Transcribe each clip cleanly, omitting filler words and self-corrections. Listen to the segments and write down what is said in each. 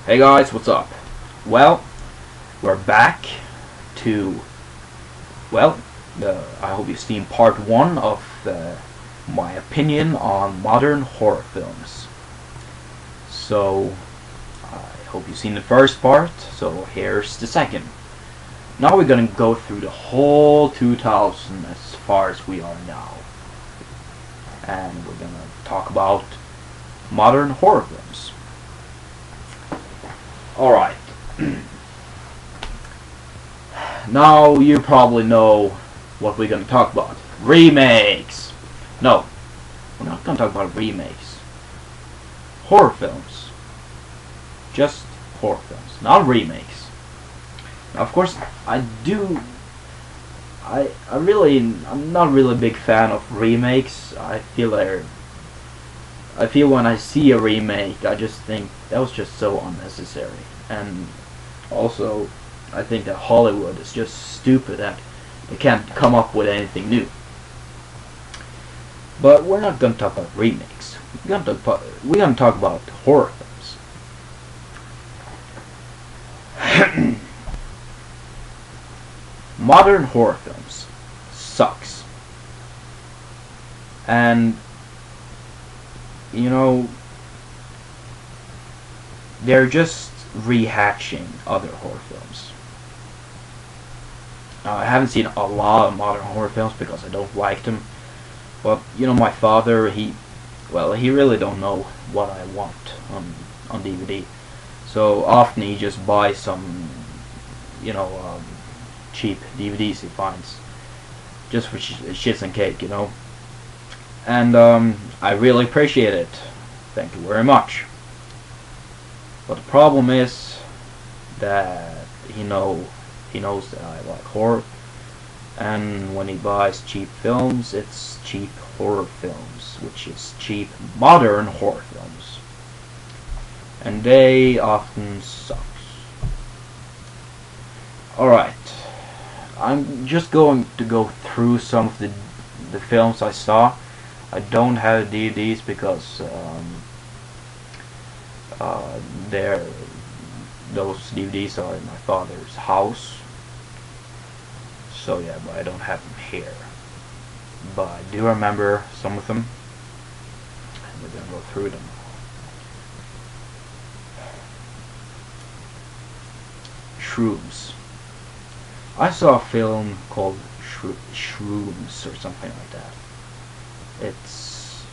Hey guys, what's up? Well, we're back to, I hope you've seen part 1 of my opinion on modern horror films. So, I hope you've seen the first part, so here's the second. Now we're gonna go through the whole 2000 as far as we are now. And we're gonna talk about modern horror films. Alright. Now you probably know what we're going to talk about. Remakes! No, we're not going to talk about remakes. Horror films. Just horror films, not remakes. Now, of course, I'm not really a big fan of remakes. I feel when I see a remake, I just think that was just so unnecessary. And also, I think that Hollywood is just stupid that they can't come up with anything new. But we're not going to talk about remakes. We're going to talk about horror films. Modern horror films sucks. And you know, they're just rehatching other horror films. I haven't seen a lot of modern horror films because I don't like them. But you know, my father, he really don't know what I want on DVD. So often he just buys some, cheap DVDs he finds, just for shits and cake, you know. And I really appreciate it. Thank you very much. But the problem is that he knows that I like horror, and when he buys cheap films, it's cheap horror films, which is cheap modern horror films, and they often suck. Alright, I'm just going to go through some of the films I saw. I don't have DVDs because those DVDs are in my father's house. So yeah, but I don't have them here. But I do remember some of them, and we're gonna go through them. Shrooms. I saw a film called Shrooms or something like that. It's,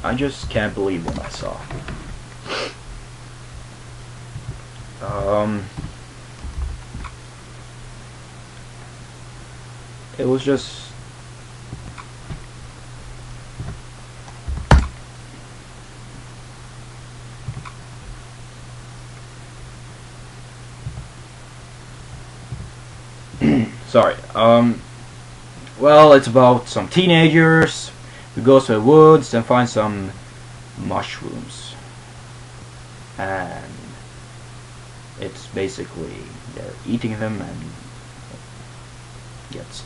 I just can't believe what I saw. It was just sorry. Well, it's about some teenagers who goes to the woods and find some mushrooms, and it's basically they're eating them and gets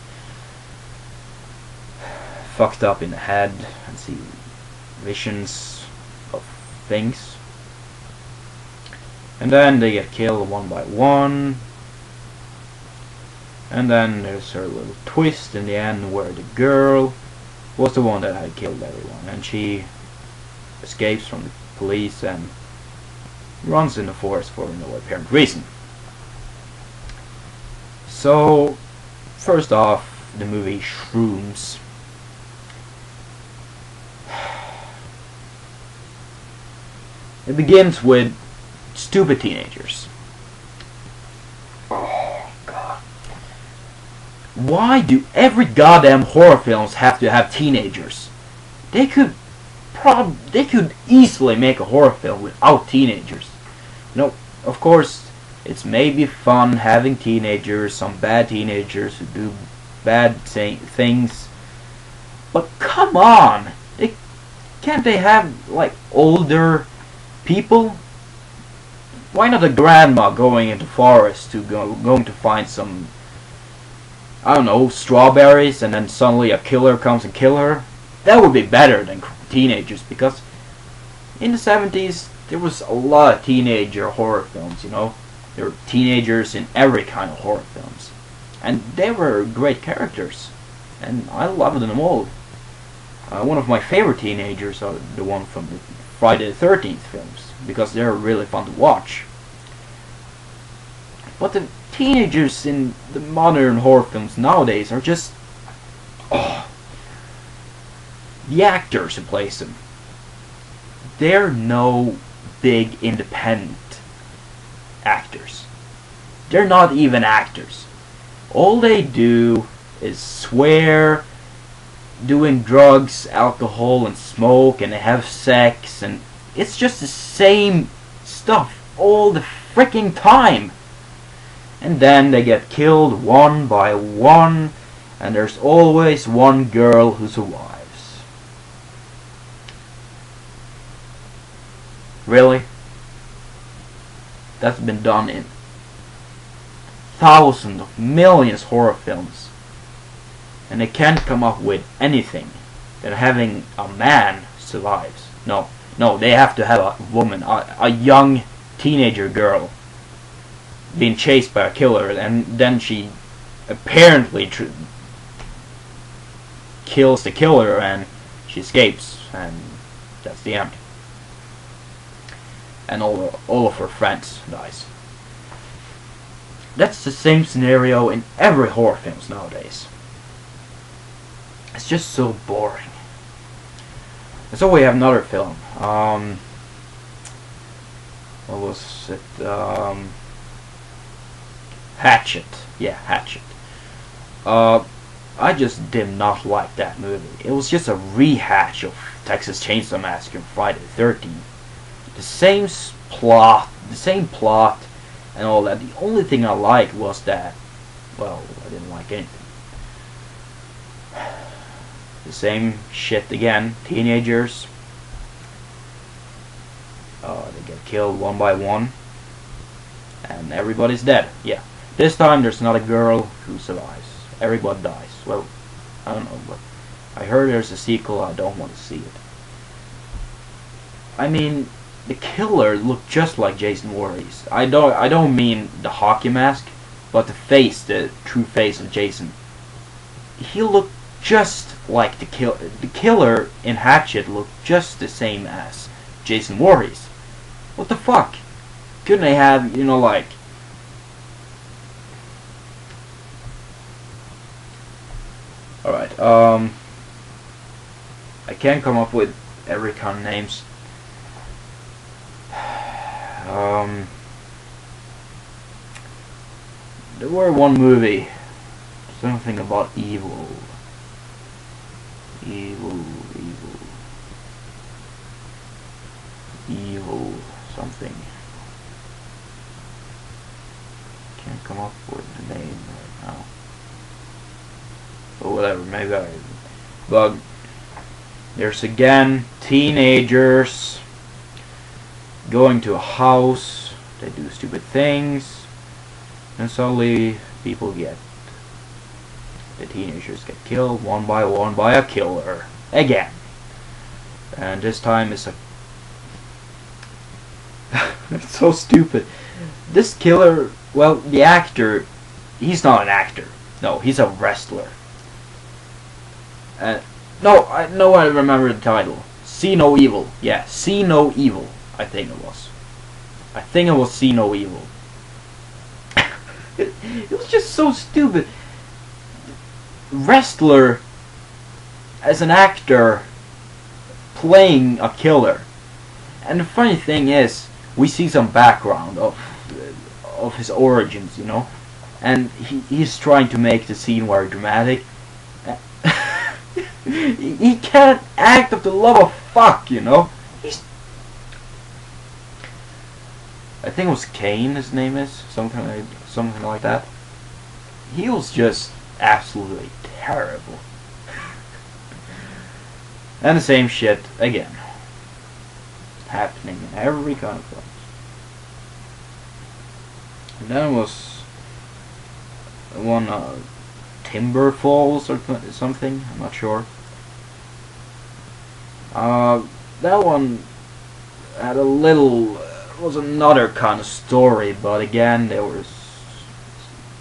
fucked up in the head and see visions of things, and then they get killed one by one. And then there's a little twist in the end where the girl was the one that had killed everyone, and she escapes from the police and runs in the forest for no apparent reason. So, first off, the movie Shrooms. It begins with stupid teenagers. Why do every goddamn horror films have to have teenagers? They could easily make a horror film without teenagers. No, of course, it's maybe fun having teenagers, some bad teenagers who do bad things. But come on, can't they have like older people? Why not a grandma going into forest going to find some I don't know, strawberries, and then suddenly a killer comes and kill her. That would be better than teenagers, because in the 70s there was a lot of teenager horror films, you know. There were teenagers in every kind of horror films, and they were great characters, and I loved them all. One of my favorite teenagers are the one from the Friday the 13th films, because they're really fun to watch. But the teenagers in the modern horror films nowadays are just... oh, the actors who plays them. They're no big independent actors. They're not even actors. All they do is swear, doing drugs, alcohol, and smoke, and have sex, and it's just the same stuff all the freaking time. And then they get killed one by one, and there's always one girl who survives. Really? That's been done in thousands of millions of horror films, and they can't come up with anything that having a man survives. No, they have to have a woman, a young teenager girl, being chased by a killer, and then she apparently kills the killer, and she escapes, and that's the end. And all of her friends dies. That's the same scenario in every horror films nowadays. It's just so boring. And so we have another film. What was it? Hatchet. Yeah, Hatchet. I just did not like that movie. It was just a rehash of Texas Chainsaw Massacre and Friday the 13th. The same plot, and all that. The only thing I liked was that, well, I didn't like anything. The same shit again. Teenagers. They get killed one by one, and everybody's dead. Yeah. This time there's not a girl who survives. Everybody dies. Well, I don't know, but I heard there's a sequel. I don't want to see it. I mean, the killer looked just like Jason Voorhees. I don't mean the hockey mask, but the face, the true face of Jason. He looked just like the killer. The killer in Hatchet looked just the same as Jason Voorhees. What the fuck? Couldn't they have, you know, like... Alright, I can't come up with every kind of names. There were one movie, something about evil, something. Can't come up with the name right now. But whatever, maybe I... But there's again teenagers going to a house, they do stupid things, and suddenly the teenagers get killed one by a killer again. And this time it's a it's so stupid. This killer, well, the actor, he's not an actor. No, he's a wrestler. I remember the title. See No Evil. Yeah, See No Evil. I think it was See No Evil. It was just so stupid. Wrestler as an actor playing a killer. And the funny thing is, we see some background of his origins, you know, and he's trying to make the scene very dramatic. He can't act of the love of fuck, you know. I think it was Kane, his name is, something like that. He was just absolutely terrible. And the same shit again, happening in every kind of film. And then was one Timber Falls or something. I'm not sure. That one had a little was another kind of story, but again there was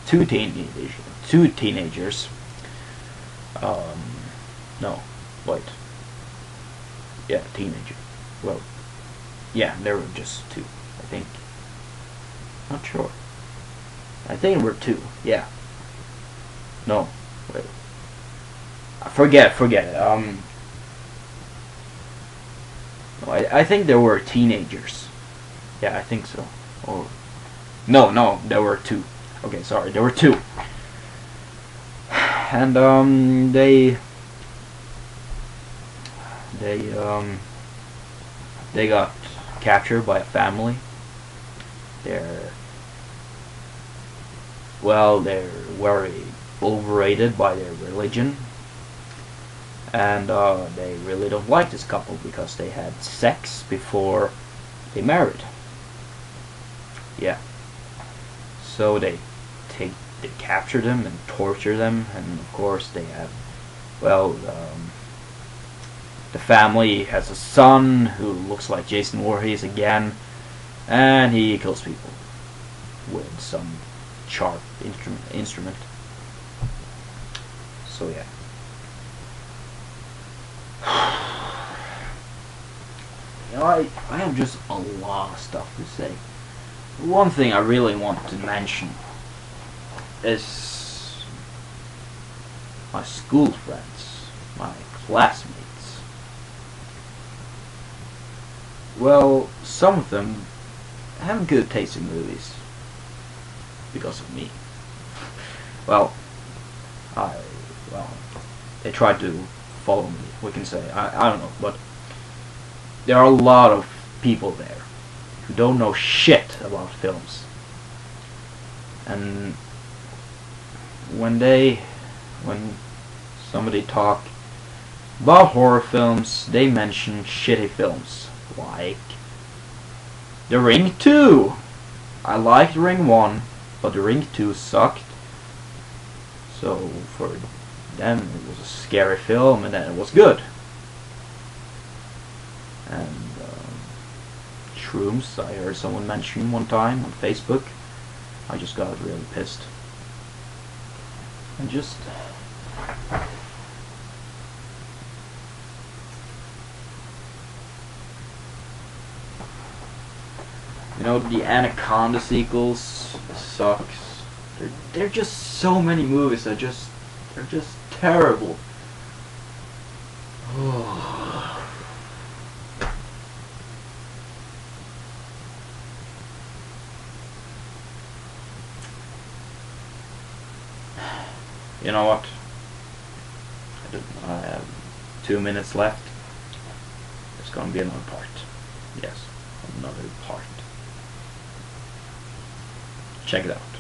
two teenagers. No, wait. Yeah, teenager. Well, yeah, there were just two, I think. Not sure. I think there were two. Yeah. No, wait. Forget it. No, I think there were teenagers. Yeah, I think so. Or no, there were two. Okay, sorry, there were two. And they got captured by a family. They're very overrated by their religion, and they really don't like this couple because they had sex before they married. Yeah. So they capture them and torture them, and of course they have, the family has a son who looks like Jason Voorhees again, and he kills people with some sharp instrument. So yeah. You know, I have just a lot of stuff to say. One thing I really want to mention is my school friends, my classmates. Well, some of them have good taste in movies because of me. Well, they try to follow me, we can say. I don't know, but there are a lot of people there who don't know shit about films. And when somebody talk about horror films, they mention shitty films like The Ring 2. I liked Ring 1, but The Ring 2 sucked. So for them it was a scary film, and then it was good. And Shrooms, I heard someone mention one time on Facebook. I just got really pissed. And just the Anaconda sequels sucks. They're just so many movies that they're just terrible. You know what? I have 2 minutes left. There's gonna be another part. Yes, another part. Check it out.